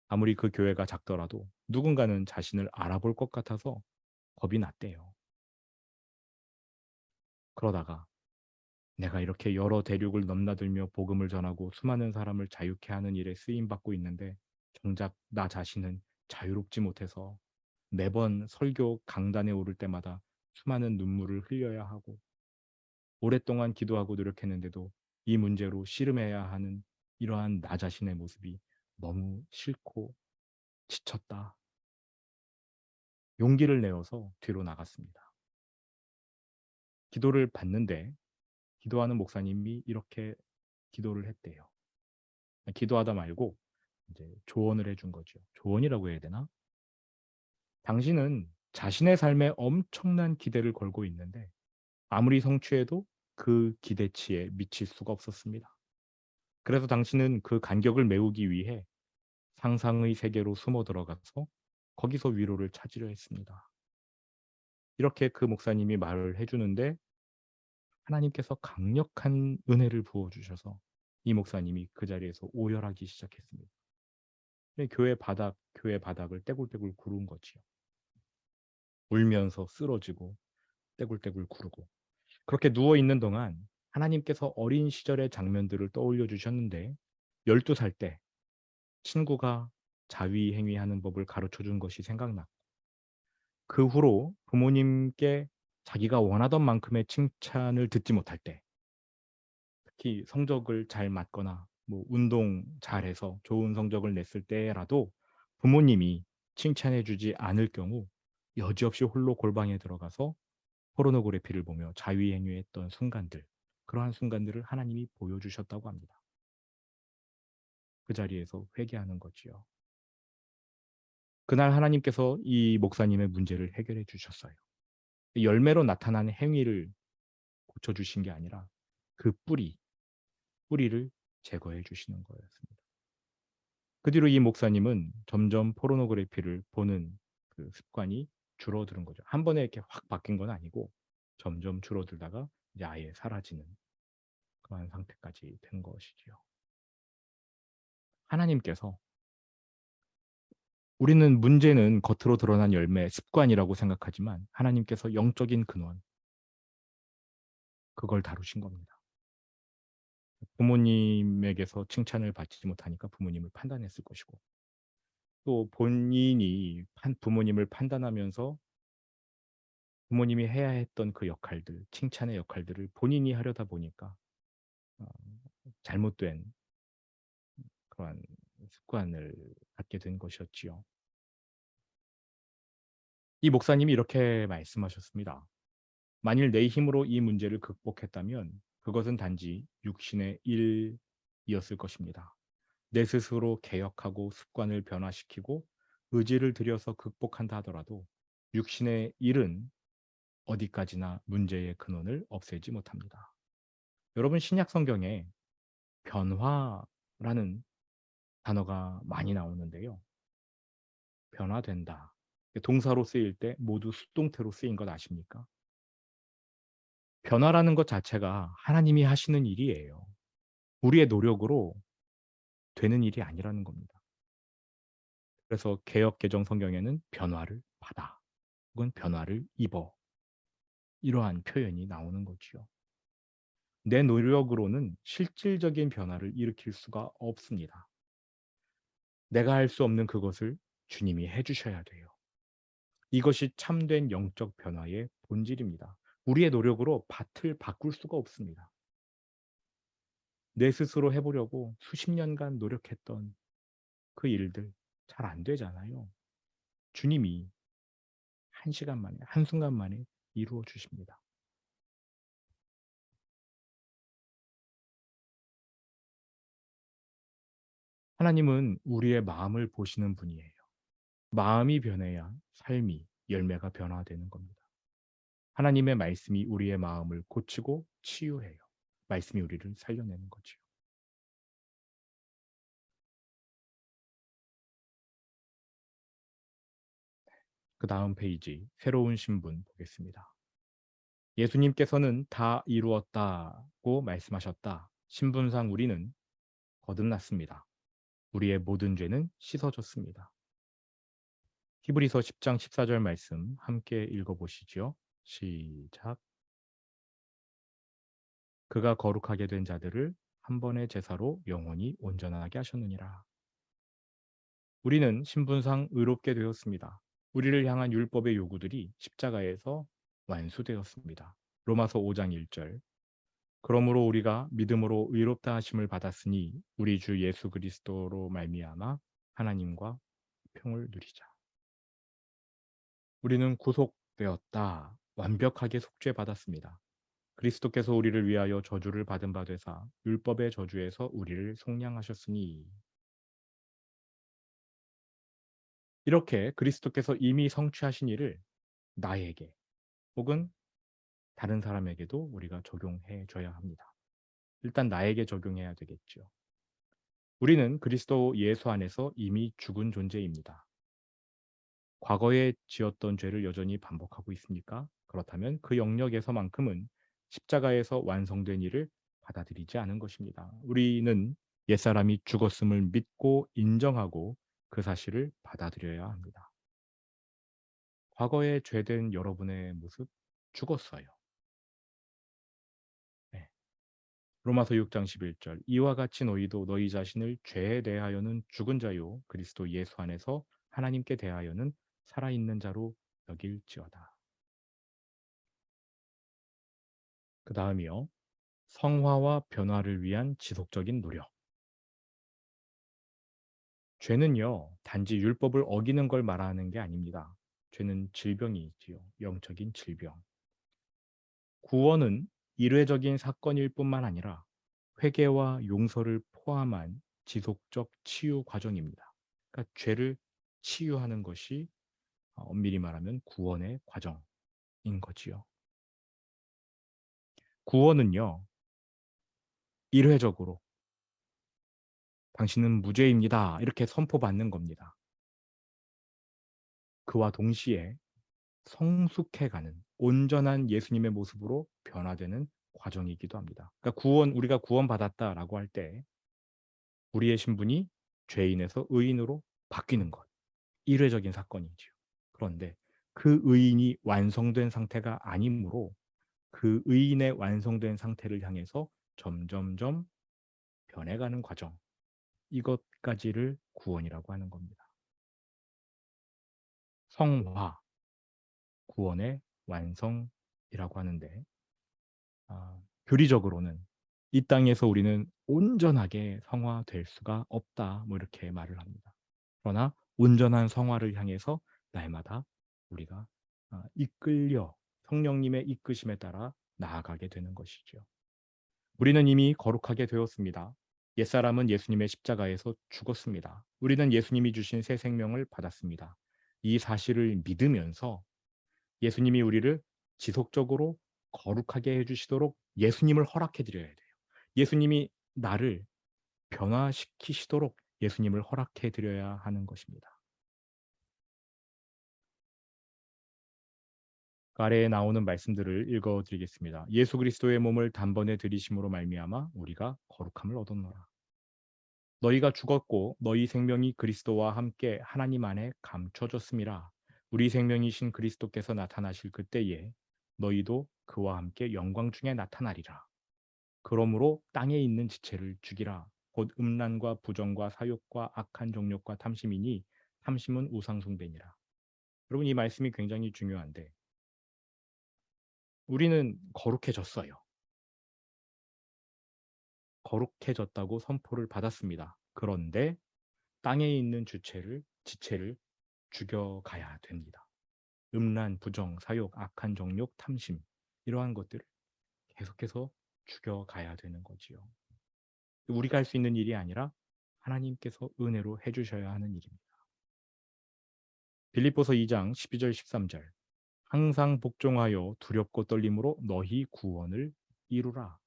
아무리 그 교회가 작더라도 누군가는 자신을 알아볼 것 같아서 겁이 났대요. 그러다가 내가 이렇게 여러 대륙을 넘나들며 복음을 전하고 수많은 사람을 자유케 하는 일에 쓰임 받고 있는데 정작 나 자신은 자유롭지 못해서 매번 설교 강단에 오를 때마다 수많은 눈물을 흘려야 하고 오랫동안 기도하고 노력했는데도 이 문제로 씨름해야 하는 이러한 나 자신의 모습이 너무 싫고 지쳤다. 용기를 내어서 뒤로 나갔습니다. 기도를 받는데 기도하는 목사님이 이렇게 기도를 했대요. 기도하다 말고 이제 조언을 해준 거죠. 조언이라고 해야 되나? 당신은 자신의 삶에 엄청난 기대를 걸고 있는데 아무리 성취해도 그 기대치에 미칠 수가 없었습니다. 그래서 당신은 그 간격을 메우기 위해 상상의 세계로 숨어 들어가서 거기서 위로를 찾으려 했습니다. 이렇게 그 목사님이 말을 해주는데 하나님께서 강력한 은혜를 부어주셔서 이 목사님이 그 자리에서 오열하기 시작했습니다. 교회 바닥을 떼굴떼굴 구른 거지요. 울면서 쓰러지고 떼굴떼굴 구르고 그렇게 누워 있는 동안 하나님께서 어린 시절의 장면들을 떠올려 주셨는데 12살 때 친구가 자위 행위하는 법을 가르쳐 준 것이 생각났고 그 후로 부모님께 자기가 원하던 만큼의 칭찬을 듣지 못할 때 특히 성적을 잘 맞거나 뭐 운동 잘해서 좋은 성적을 냈을 때라도 부모님이 칭찬해 주지 않을 경우 여지없이 홀로 골방에 들어가서 포르노그래피를 보며 자위행위했던 순간들, 그러한 순간들을 하나님이 보여주셨다고 합니다. 그 자리에서 회개하는 거지요. 그날 하나님께서 이 목사님의 문제를 해결해 주셨어요. 열매로 나타나는 행위를 고쳐주신 게 아니라 그 뿌리를 제거해 주시는 거였습니다. 그 뒤로 이 목사님은 점점 포르노그래피를 보는 그 습관이 줄어드는 거죠. 한 번에 이렇게 확 바뀐 건 아니고 점점 줄어들다가 이제 아예 사라지는 그러한 상태까지 된 것이지요. 하나님께서 우리는 문제는 겉으로 드러난 열매, 습관이라고 생각하지만 하나님께서 영적인 근원, 그걸 다루신 겁니다. 부모님에게서 칭찬을 받지 못하니까 부모님을 판단했을 것이고, 또 본인이 부모님을 판단하면서 부모님이 해야 했던 그 역할들, 칭찬의 역할들을 본인이 하려다 보니까 어 잘못된 그러한 습관을 갖게 된 것이었지요. 이 목사님이 이렇게 말씀하셨습니다. 만일 내 힘으로 이 문제를 극복했다면 그것은 단지 육신의 일이었을 것입니다. 내 스스로 개혁하고 습관을 변화시키고 의지를 들여서 극복한다 하더라도 육신의 일은 어디까지나 문제의 근원을 없애지 못합니다. 여러분, 신약 성경에 변화라는 단어가 많이 나오는데요. 변화된다. 동사로 쓰일 때 모두 수동태로 쓰인 것 아십니까? 변화라는 것 자체가 하나님이 하시는 일이에요. 우리의 노력으로 되는 일이 아니라는 겁니다. 그래서 개역 개정 성경에는 변화를 받아 혹은 변화를 입어, 이러한 표현이 나오는 거지요. 내 노력으로는 실질적인 변화를 일으킬 수가 없습니다. 내가 할 수 없는 그것을 주님이 해 주셔야 돼요. 이것이 참된 영적 변화의 본질입니다. 우리의 노력으로 밭을 바꿀 수가 없습니다. 내 스스로 해 보려고 수십 년간 노력했던 그 일들 잘 안 되잖아요. 주님이 한 시간 만에, 한순간 만에 이루어 주십니다. 하나님은 우리의 마음을 보시는 분이에요. 마음이 변해야 삶이, 열매가 변화되는 겁니다. 하나님의 말씀이 우리의 마음을 고치고 치유해요. 말씀이 우리를 살려내는 거지요. 그다음 페이지, 새로운 신분 보겠습니다. 예수님께서는 다 이루었다고 말씀하셨다. 신분상 우리는 거듭났습니다. 우리의 모든 죄는 씻어졌습니다. 히브리서 10장 14절 말씀 함께 읽어보시죠. 시작. 그가 거룩하게 된 자들을 한 번의 제사로 영원히 온전하게 하셨느니라. 우리는 신분상 의롭게 되었습니다. 우리를 향한 율법의 요구들이 십자가에서 완수되었습니다. 로마서 5장 1절. 그러므로 우리가 믿음으로 의롭다 하심을 받았으니 우리 주 예수 그리스도로 말미암아 하나님과 평을 누리자. 우리는 구속되었다. 완벽하게 속죄받았습니다. 그리스도께서 우리를 위하여 저주를 받은 바 되사 율법의 저주에서 우리를 속량하셨으니, 이렇게 그리스도께서 이미 성취하신 일을 나에게 혹은 다른 사람에게도 우리가 적용해 줘야 합니다. 일단 나에게 적용해야 되겠죠. 우리는 그리스도 예수 안에서 이미 죽은 존재입니다. 과거에 지었던 죄를 여전히 반복하고 있습니까? 그렇다면 그 영역에서만큼은 십자가에서 완성된 일을 받아들이지 않은 것입니다. 우리는 옛사람이 죽었음을 믿고 인정하고 그 사실을 받아들여야 합니다. 과거에 죄된 여러분의 모습 죽었어요. 네. 로마서 6장 11절. 이와 같이 너희도 너희 자신을 죄에 대하여는 죽은 자요 그리스도 예수 안에서 하나님께 대하여는 살아있는 자로 여길지어다. 그 다음이요. 성화와 변화를 위한 지속적인 노력. 죄는요, 단지 율법을 어기는 걸 말하는 게 아닙니다. 죄는 질병이 있지요. 영적인 질병. 구원은 일회적인 사건일 뿐만 아니라 회개와 용서를 포함한 지속적 치유 과정입니다. 그러니까 죄를 치유하는 것이 엄밀히 말하면 구원의 과정인 거지요. 구원은요, 일회적으로 당신은 무죄입니다. 이렇게 선포받는 겁니다. 그와 동시에 성숙해가는 온전한 예수님의 모습으로 변화되는 과정이기도 합니다. 그러니까 우리가 구원받았다라고 할 때 우리의 신분이 죄인에서 의인으로 바뀌는 것. 일회적인 사건이지요. 그런데 그 의인이 완성된 상태가 아니므로 그 의인의 완성된 상태를 향해서 점점점 변해가는 과정, 이것까지를 구원이라고 하는 겁니다. 성화, 구원의 완성이라고 하는데 교리적으로는 이 땅에서 우리는 온전하게 성화될 수가 없다, 뭐 이렇게 말을 합니다. 그러나 온전한 성화를 향해서 날마다 우리가 이끌려 성령님의 이끄심에 따라 나아가게 되는 것이죠. 우리는 이미 거룩하게 되었습니다. 옛사람은 예수님의 십자가에서 죽었습니다. 우리는 예수님이 주신 새 생명을 받았습니다. 이 사실을 믿으면서 예수님이 우리를 지속적으로 거룩하게 해주시도록 예수님을 허락해 드려야 돼요. 예수님이 나를 변화시키시도록 예수님을 허락해 드려야 하는 것입니다. 아래에 나오는 말씀들을 읽어 드리겠습니다. 예수 그리스도의 몸을 단번에 들이심으로 말미암아 우리가 거룩함을 얻었노라. 너희가 죽었고 너희 생명이 그리스도와 함께 하나님 안에 감춰졌음이라. 우리 생명이신 그리스도께서 나타나실 그때에 너희도 그와 함께 영광 중에 나타나리라. 그러므로 땅에 있는 지체를 죽이라. 곧 음란과 부정과 사욕과 악한 정욕과 탐심이니 탐심은 우상 숭배니라. 여러분, 이 말씀이 굉장히 중요한데 우리는 거룩해졌어요. 거룩해졌다고 선포를 받았습니다. 그런데 땅에 있는 지체를 죽여가야 됩니다. 음란, 부정, 사욕, 악한 정욕, 탐심, 이러한 것들을 계속해서 죽여가야 되는 거지요. 우리가 할 수 있는 일이 아니라 하나님께서 은혜로 해주셔야 하는 일입니다. 빌립보서 2장 12절 13절, 항상 복종하여 두렵고 떨림으로 너희 구원을 이루라.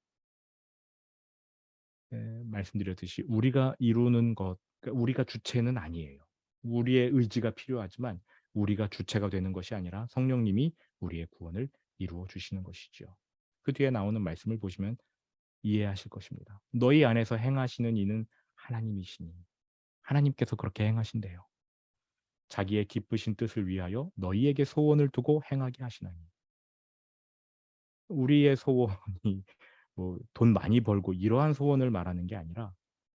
말씀드렸듯이 우리가 이루는 것, 그러니까 우리가 주체는 아니에요. 우리의 의지가 필요하지만 우리가 주체가 되는 것이 아니라 성령님이 우리의 구원을 이루어 주시는 것이죠. 그 뒤에 나오는 말씀을 보시면 이해하실 것입니다. 너희 안에서 행하시는 이는 하나님이시니, 하나님께서 그렇게 행하신대요. 자기의 기쁘신 뜻을 위하여 너희에게 소원을 두고 행하게 하시나니. 우리의 소원이 뭐 돈 많이 벌고 이러한 소원을 말하는 게 아니라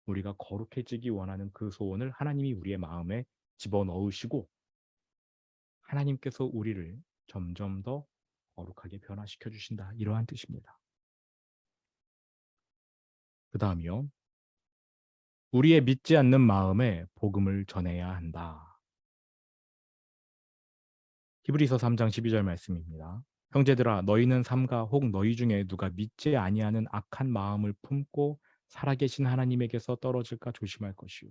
우리가 거룩해지기 원하는 그 소원을 하나님이 우리의 마음에 집어넣으시고 하나님께서 우리를 점점 더 거룩하게 변화시켜 주신다, 이러한 뜻입니다. 그 다음이요. 우리의 믿지 않는 마음에 복음을 전해야 한다. 히브리서 3장 12절 말씀입니다. 형제들아, 너희는 삼가 혹 너희 중에 누가 믿지 아니하는 악한 마음을 품고 살아계신 하나님에게서 떨어질까 조심할 것이요.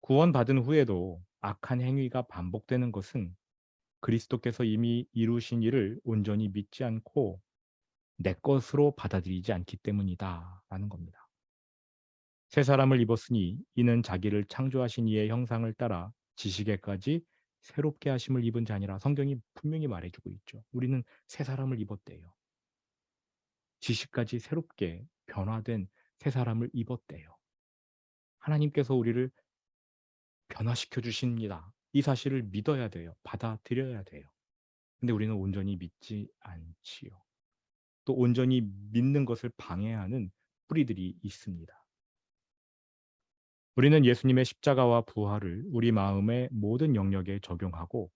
구원받은 후에도 악한 행위가 반복되는 것은 그리스도께서 이미 이루신 일을 온전히 믿지 않고 내 것으로 받아들이지 않기 때문이다 라는 겁니다. 새 사람을 입었으니 이는 자기를 창조하신 이의 형상을 따라 지식에까지 새롭게 하심을 입은 자니라. 성경이 분명히 말해주고 있죠. 우리는 새 사람을 입었대요. 지식까지 새롭게 변화된 새 사람을 입었대요. 하나님께서 우리를 변화시켜 주십니다. 이 사실을 믿어야 돼요. 받아들여야 돼요. 근데 우리는 온전히 믿지 않지요. 또 온전히 믿는 것을 방해하는 뿌리들이 있습니다. 우리는 예수님의 십자가와 부활을 우리 마음의 모든 영역에 적용하고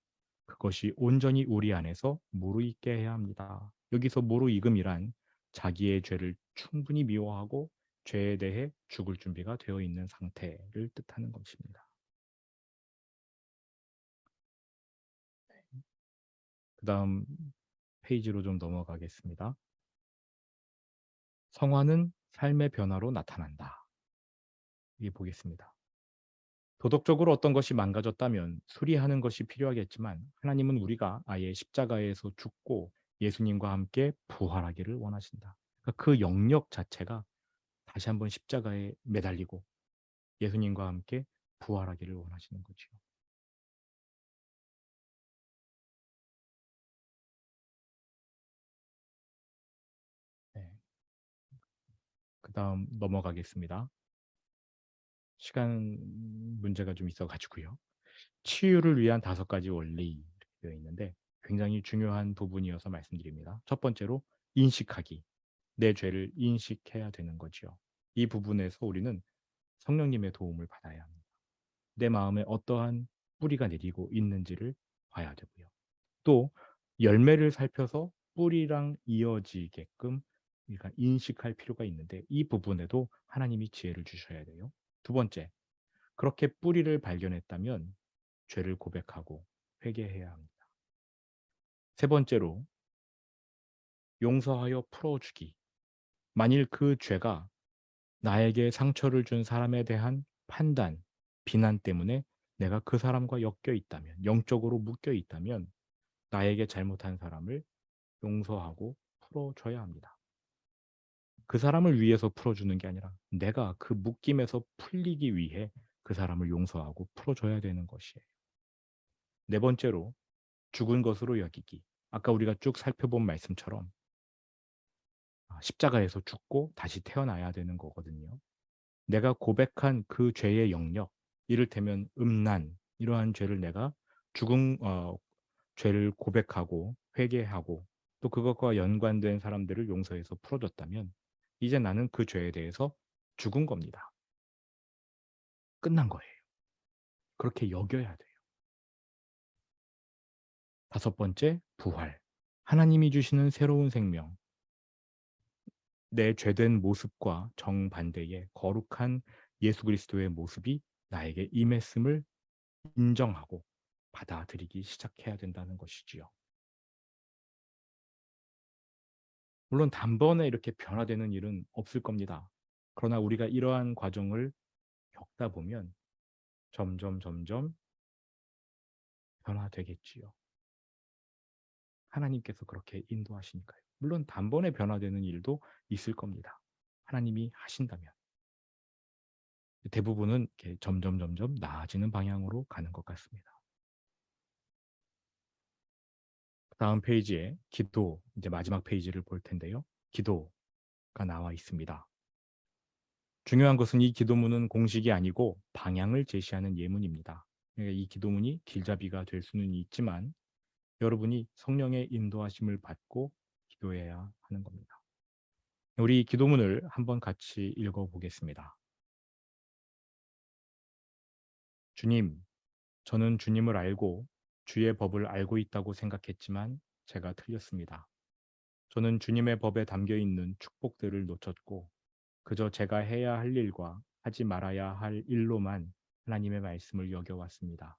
그것이 온전히 우리 안에서 무르익게 해야 합니다. 여기서 무르익음이란 자기의 죄를 충분히 미워하고 죄에 대해 죽을 준비가 되어 있는 상태를 뜻하는 것입니다. 그 다음 페이지로 좀 넘어가겠습니다. 성화는 삶의 변화로 나타난다. 이게 보겠습니다. 도덕적으로 어떤 것이 망가졌다면 수리하는 것이 필요하겠지만 하나님은 우리가 아예 십자가에서 죽고 예수님과 함께 부활하기를 원하신다. 그러니까 그 영역 자체가 다시 한번 십자가에 매달리고 예수님과 함께 부활하기를 원하시는 거죠. 네. 그 다음 넘어가겠습니다. 시간 문제가 좀 있어가지고요. 치유를 위한 5가지 원리 이렇게 되어 있는데 굉장히 중요한 부분이어서 말씀드립니다. 첫 번째로 인식하기. 내 죄를 인식해야 되는 거죠. 이 부분에서 우리는 성령님의 도움을 받아야 합니다. 내 마음에 어떠한 뿌리가 내리고 있는지를 봐야 되고요. 또 열매를 살펴서 뿌리랑 이어지게끔 우리가 인식할 필요가 있는데 이 부분에도 하나님이 지혜를 주셔야 돼요. 두 번째, 그렇게 뿌리를 발견했다면 죄를 고백하고 회개해야 합니다. 세 번째로 용서하여 풀어주기. 만일 그 죄가 나에게 상처를 준 사람에 대한 판단, 비난 때문에 내가 그 사람과 엮여 있다면, 영적으로 묶여 있다면 나에게 잘못한 사람을 용서하고 풀어줘야 합니다. 그 사람을 위해서 풀어주는 게 아니라 내가 그 묶임에서 풀리기 위해 그 사람을 용서하고 풀어줘야 되는 것이에요. 네 번째로 죽은 것으로 여기기. 아까 우리가 쭉 살펴본 말씀처럼 십자가에서 죽고 다시 태어나야 되는 거거든요. 내가 고백한 그 죄의 영역, 이를테면 음란, 이러한 죄를 내가 죽은 죄를 고백하고 회개하고 또 그것과 연관된 사람들을 용서해서 풀어줬다면 이제 나는 그 죄에 대해서 죽은 겁니다. 끝난 거예요. 그렇게 여겨야 돼요. 다섯 번째, 부활. 하나님이 주시는 새로운 생명. 내 죄된 모습과 정반대의 거룩한 예수 그리스도의 모습이 나에게 임했음을 인정하고 받아들이기 시작해야 된다는 것이지요. 물론 단번에 이렇게 변화되는 일은 없을 겁니다. 그러나 우리가 이러한 과정을 겪다 보면 점점 변화되겠지요. 하나님께서 그렇게 인도하시니까요. 물론 단번에 변화되는 일도 있을 겁니다. 하나님이 하신다면. 대부분은 이렇게 점점 나아지는 방향으로 가는 것 같습니다. 다음 페이지에 기도, 이제 마지막 페이지를 볼 텐데요. 기도가 나와 있습니다. 중요한 것은 이 기도문은 공식이 아니고 방향을 제시하는 예문입니다. 그러니까 이 기도문이 길잡이가 될 수는 있지만 여러분이 성령의 인도하심을 받고 기도해야 하는 겁니다. 우리 기도문을 한번 같이 읽어보겠습니다. 주님, 저는 주님을 알고 주의 법을 알고 있다고 생각했지만 제가 틀렸습니다. 저는 주님의 법에 담겨 있는 축복들을 놓쳤고 그저 제가 해야 할 일과 하지 말아야 할 일로만 하나님의 말씀을 여겨왔습니다.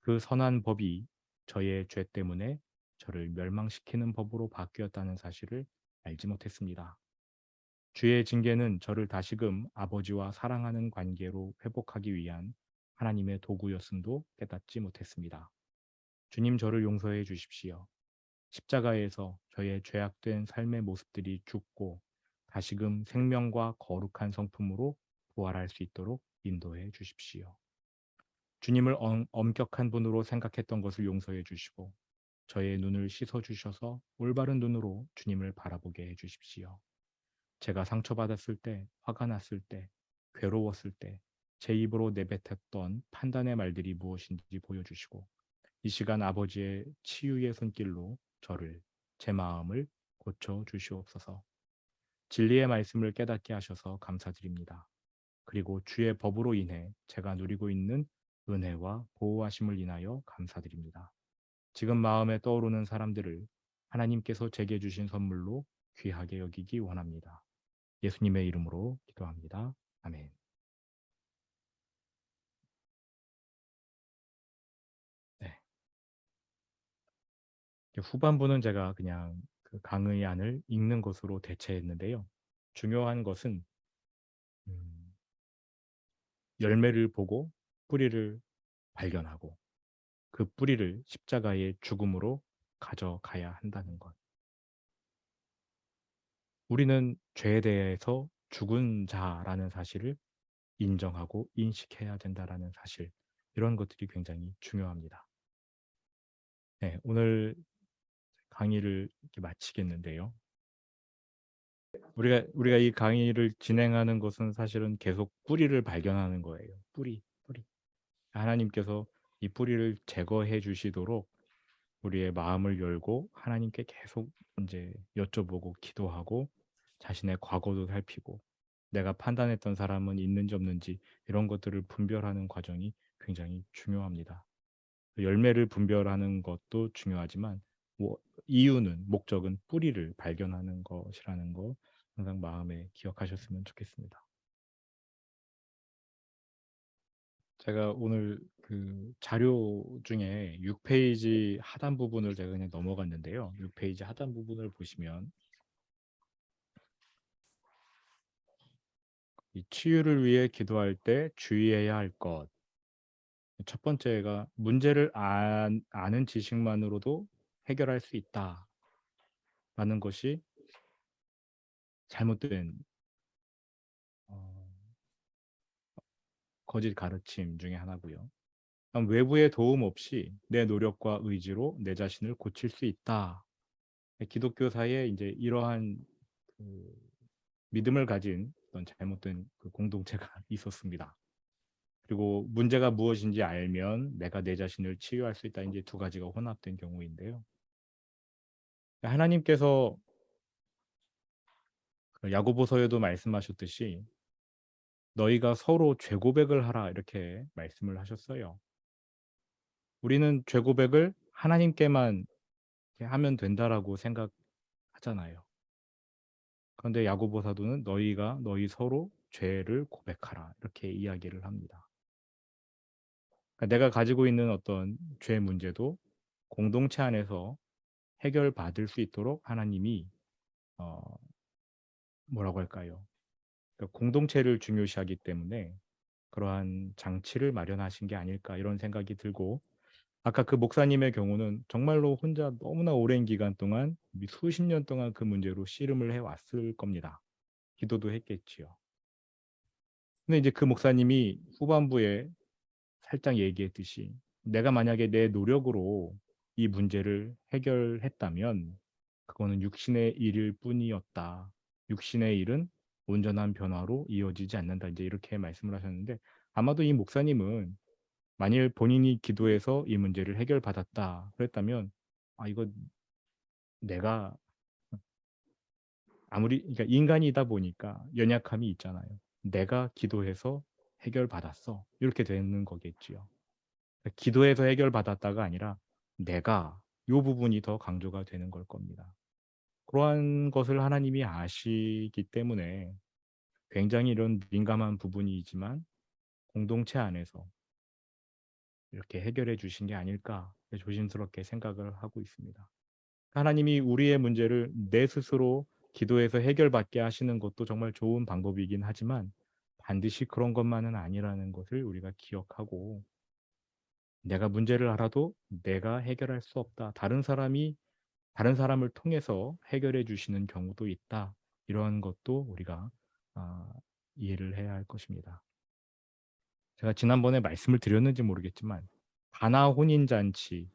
그 선한 법이 저의 죄 때문에 저를 멸망시키는 법으로 바뀌었다는 사실을 알지 못했습니다. 주의 징계는 저를 다시금 아버지와 사랑하는 관계로 회복하기 위한 하나님의 도구였음도 깨닫지 못했습니다. 주님 저를 용서해 주십시오. 십자가에서 저의 죄악된 삶의 모습들이 죽고 다시금 생명과 거룩한 성품으로 부활할 수 있도록 인도해 주십시오. 주님을 엄격한 분으로 생각했던 것을 용서해 주시고 저의 눈을 씻어 주셔서 올바른 눈으로 주님을 바라보게 해 주십시오. 제가 상처받았을 때, 화가 났을 때, 괴로웠을 때, 제 입으로 내뱉었던 판단의 말들이 무엇인지 보여주시고 이 시간 아버지의 치유의 손길로 저를, 제 마음을 고쳐 주시옵소서. 진리의 말씀을 깨닫게 하셔서 감사드립니다. 그리고 주의 법으로 인해 제가 누리고 있는 은혜와 보호하심을 인하여 감사드립니다. 지금 마음에 떠오르는 사람들을 하나님께서 제게 주신 선물로 귀하게 여기기 원합니다. 예수님의 이름으로 기도합니다. 아멘. 네. 후반부는 제가 그냥 그 강의 안을 읽는 것으로 대체했는데요. 중요한 것은 음, 열매를 보고 뿌리를 발견하고 그 뿌리를 십자가의 죽음으로 가져가야 한다는 것. 우리는 죄에 대해서 죽은 자라는 사실을 인정하고 인식해야 된다라는 사실. 이런 것들이 굉장히 중요합니다. 네, 오늘 강의를 이렇게 마치겠는데요. 우리가 이 강의를 진행하는 것은 사실은 계속 뿌리를 발견하는 거예요. 뿌리. 하나님께서 이 뿌리를 제거해 주시도록 우리의 마음을 열고 하나님께 계속 이제 여쭤보고 기도하고 자신의 과거도 살피고 내가 판단했던 사람은 있는지 없는지 이런 것들을 분별하는 과정이 굉장히 중요합니다. 열매를 분별하는 것도 중요하지만 뭐 이유는 목적은 뿌리를 발견하는 것이라는 거 항상 마음에 기억하셨으면 좋겠습니다. 제가 오늘 그 자료 중에 6 페이지 하단 부분을 제가 그냥 넘어갔는데요. 6 페이지 하단 부분을 보시면 이 치유를 위해 기도할 때 주의해야 할 것. 첫 번째가 문제를 아는 지식만으로도 해결할 수 있다라는 것이 잘못된 어 거짓 가르침 중에 하나고요. 다음 외부의 도움 없이 내 노력과 의지로 내 자신을 고칠 수 있다. 기독교사에 인제 이러한 그 믿음을 가진 어떤 잘못된 그 공동체가 있었습니다. 그리고 문제가 무엇인지 알면 내가 내 자신을 치유할 수 있다. 인제 두 가지가 혼합된 경우인데요. 하나님께서 그 야고보서에도 말씀하셨듯이 "너희가 서로 죄 고백을 하라." 이렇게 말씀을 하셨어요. 우리는 죄 고백을 하나님께만 이렇게 하면 된다라고 생각하잖아요. 그런데 야고보 사도는 "너희가 너희 서로 죄를 고백하라." 이렇게 이야기를 합니다. 그러니까 내가 가지고 있는 어떤 죄 문제도 공동체 안에서 해결받을 수 있도록 하나님이 어 뭐라고 할까요? 그러니까 공동체를 중요시하기 때문에 '그러한 장치를 마련하신 게 아닐까.' 이런 생각이 들고, 아까 그 목사님의 경우는 정말로 혼자 너무나 오랜 기간 동안 수십 년 동안 그 문제로 씨름을 해 왔을 겁니다. 기도도 했겠지요. 근데 이제 그 목사님이 후반부에 살짝 얘기했듯이 "내가 만약에 내 노력으로 이 문제를 해결했다면 그거는 육신의 일일 뿐이었다. 육신의 일은 온전한 변화로 이어지지 않는다." 인제 이렇게 말씀을 하셨는데, 아마도 이 목사님은 만일 본인이 기도해서 이 문제를 해결받았다 그랬다면 '아 이거 내가' 아무리 그러니까 인간이다 보니까 연약함이 있잖아요. '내가 기도해서 해결받았어.' 이렇게 되는 거겠지요. 기도해서 해결받았다가 아니라 '내가' 요 부분이 더 강조가 되는 걸 겁니다. 그러한 것을 하나님이 아시기 때문에 굉장히 이런 민감한 부분이지만 공동체 안에서 이렇게 해결해 주신 게 아닐까 조심스럽게 생각을 하고 있습니다. 하나님이 우리의 문제를 내 스스로 기도해서 해결받게 하시는 것도 정말 좋은 방법이긴 하지만 반드시 그런 것만은 아니라는 것을 우리가 기억하고, '내가 문제를 알아도 내가 해결할 수 없다. 다른 사람을 통해서 해결해 주시는 경우도 있다.' 이런 것도 우리가 아 이해를 해야 할 것입니다. 제가 지난번에 말씀을 드렸는지 모르겠지만 가나 혼인 잔치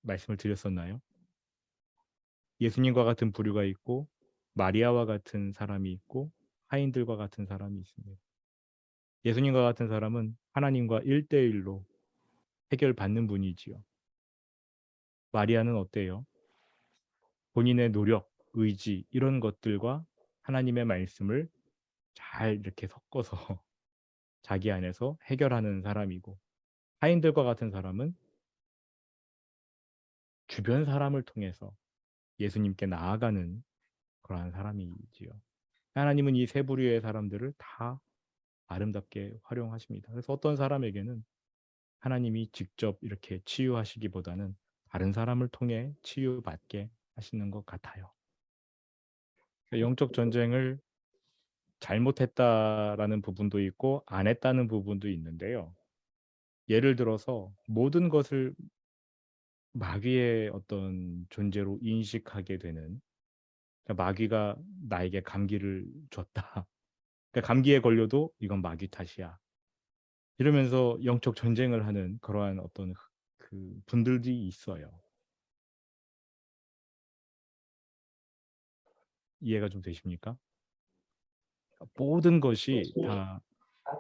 말씀을 드렸었나요? 예수님과 같은 부류가 있고 마리아와 같은 사람이 있고 하인들과 같은 사람이 있습니다. 예수님과 같은 사람은 하나님과 1대1로 해결받는 분이지요. 마리아는 어때요? 본인의 노력, 의지 이런 것들과 하나님의 말씀을 잘 이렇게 섞어서 자기 안에서 해결하는 사람이고, 하인들과 같은 사람은 주변 사람을 통해서 예수님께 나아가는 그러한 사람이지요. 하나님은 이 세 부류의 사람들을 다 아름답게 활용하십니다. 그래서 어떤 사람에게는 하나님이 직접 이렇게 치유하시기보다는 다른 사람을 통해 치유받게 하시는 것 같아요. 영적 전쟁을 잘못했다라는 부분도 있고 안 했다는 부분도 있는데요. 예를 들어서 모든 것을 마귀의 어떤 존재로 인식하게 되는, 그러니까 '마귀가 나에게 감기를 줬다.' 그러니까 '감기에 걸려도 이건 마귀 탓이야.' 이러면서 영적 전쟁을 하는 그러한 어떤 그 분들이 있어요. 이해가 좀 되십니까? 모든 것이 다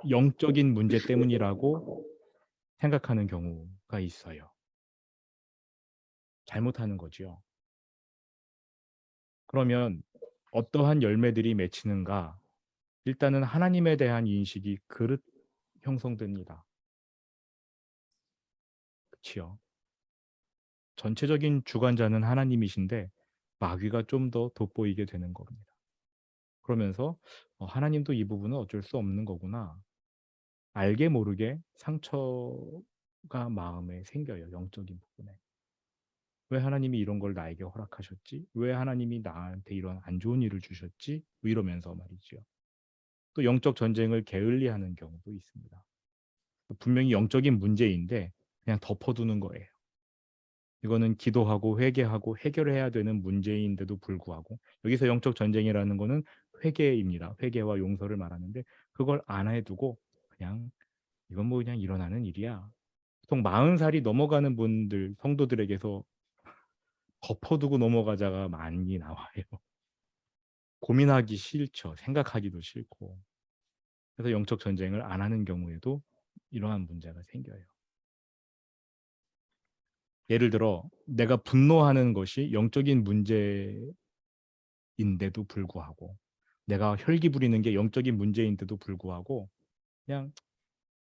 영적인 문제 때문이라고 생각하는 경우가 있어요. 잘못하는 거지요. 그러면 어떠한 열매들이 맺히는가? 일단은 하나님에 대한 인식이 그릇 형성됩니다. 그치요? 전체적인 주관자는 하나님이신데 마귀가 좀 더 돋보이게 되는 겁니다. 그러면서 하나님도 이 부분은 어쩔 수 없는 거구나. 알게 모르게 상처가 마음에 생겨요. 영적인 부분에. 왜 하나님이 이런 걸 나에게 허락하셨지? 왜 하나님이 나한테 이런 안 좋은 일을 주셨지? 이러면서 말이죠. 또 영적 전쟁을 게을리하는 경우도 있습니다. 분명히 영적인 문제인데 그냥 덮어두는 거예요. 이거는 기도하고 회개하고 해결해야 되는 문제인데도 불구하고 여기서 영적 전쟁이라는 거는 회개입니다. 회개와 용서를 말하는데 그걸 안 해두고 그냥 이건 뭐 그냥 일어나는 일이야. 보통 40살이 넘어가는 분들 성도들에게서 덮어두고 넘어가자가 많이 나와요. 고민하기 싫죠. 생각하기도 싫고. 그래서 영적 전쟁을 안 하는 경우에도 이러한 문제가 생겨요. 예를 들어 내가 분노하는 것이 영적인 문제인데도 불구하고 내가 혈기 부리는 게 영적인 문제인데도 불구하고 그냥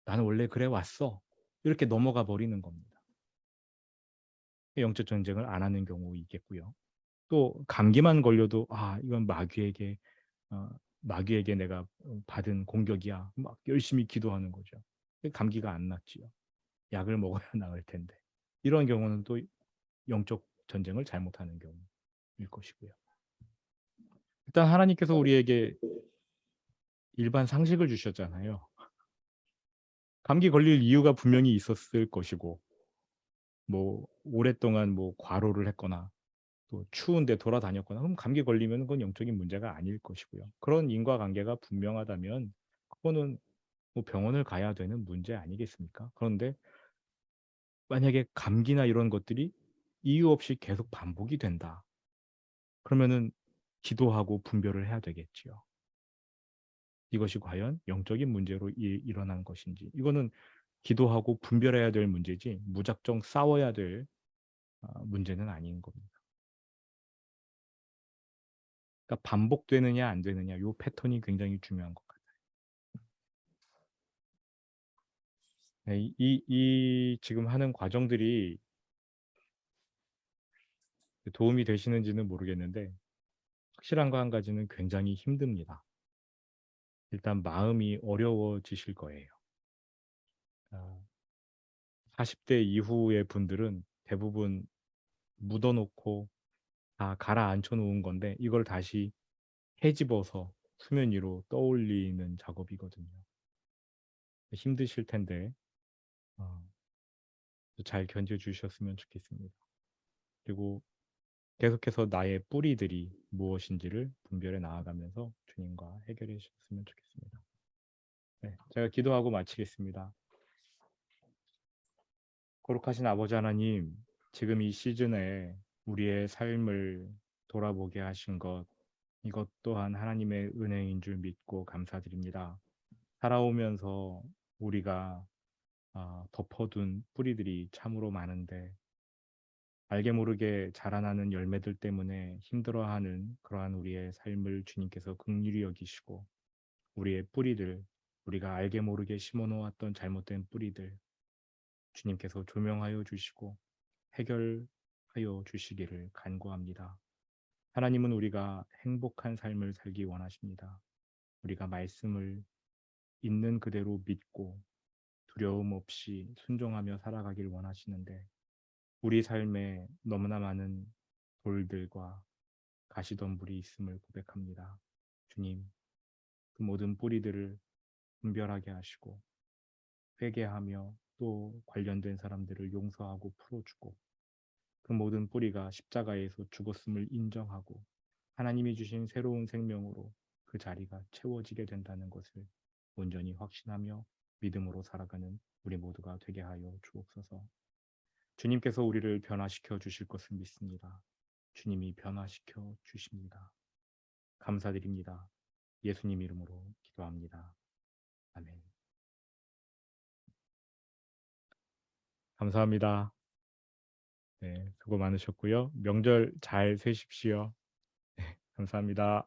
나는 원래 그래 왔어. 이렇게 넘어가 버리는 겁니다. 영적 전쟁을 안 하는 경우 있겠고요. 또 감기만 걸려도 이건 어, 마귀에게 내가 받은 공격이야. 막 열심히 기도하는 거죠. 감기가 안 낫지요. 약을 먹어야 나을 텐데. 이런 경우는 또 영적 전쟁을 잘못하는 경우일 것이고요. 일단 하나님께서 우리에게 일반 상식을 주셨잖아요. 감기 걸릴 이유가 분명히 있었을 것이고, 뭐 오랫동안 뭐 과로를 했거나 또 추운데 돌아다녔거나 그럼 감기 걸리면 그건 영적인 문제가 아닐 것이고요. 그런 인과관계가 분명하다면 그거는 뭐 병원을 가야 되는 문제 아니겠습니까? 그런데 만약에 감기나 이런 것들이 이유 없이 계속 반복이 된다. 그러면은 기도하고 분별을 해야 되겠지요. 이것이 과연 영적인 문제로 일어난 것인지. 이거는 기도하고 분별해야 될 문제지 무작정 싸워야 될 문제는 아닌 겁니다. 그러니까 반복되느냐 안 되느냐 이 패턴이 굉장히 중요한 것 같아요. 네, 이 지금 하는 과정들이 도움이 되시는지는 모르겠는데 확실한 거 한 가지는 굉장히 힘듭니다. 일단 마음이 어려워지실 거예요. 40대 이후의 분들은 대부분 묻어놓고 다 가라앉혀 놓은 건데 이걸 다시 헤집어서 수면 위로 떠올리는 작업이거든요. 힘드실 텐데 어, 잘 견뎌주셨으면 좋겠습니다. 그리고 계속해서 나의 뿌리들이 무엇인지를 분별해 나아가면서 주님과 해결해 주셨으면 좋겠습니다. 네, 제가 기도하고 마치겠습니다. 거룩하신 아버지 하나님, 지금 이 시즌에 우리의 삶을 돌아보게 하신 것, 이것 또한 하나님의 은혜인 줄 믿고 감사드립니다. 살아오면서 우리가 덮어둔 뿌리들이 참으로 많은데 알게 모르게 자라나는 열매들 때문에 힘들어하는 그러한 우리의 삶을 주님께서 긍휼히 여기시고 우리의 뿌리들, 우리가 알게 모르게 심어놓았던 잘못된 뿌리들 주님께서 조명하여 주시고 해결하여 주시기를 간구합니다. 하나님은 우리가 행복한 삶을 살기 원하십니다. 우리가 말씀을 있는 그대로 믿고 두려움 없이 순종하며 살아가길 원하시는데 우리 삶에 너무나 많은 돌들과 가시덤불이 있음을 고백합니다. 주님, 그 모든 뿌리들을 분별하게 하시고 회개하며 또 관련된 사람들을 용서하고 풀어주고 그 모든 뿌리가 십자가에서 죽었음을 인정하고 하나님이 주신 새로운 생명으로 그 자리가 채워지게 된다는 것을 온전히 확신하며 믿음으로 살아가는 우리 모두가 되게 하여 주옵소서. 주님께서 우리를 변화시켜 주실 것을 믿습니다. 주님이 변화시켜 주십니다. 감사드립니다. 예수님 이름으로 기도합니다. 아멘. 감사합니다. 네, 수고 많으셨고요. 명절 잘 세십시오. 감사합니다.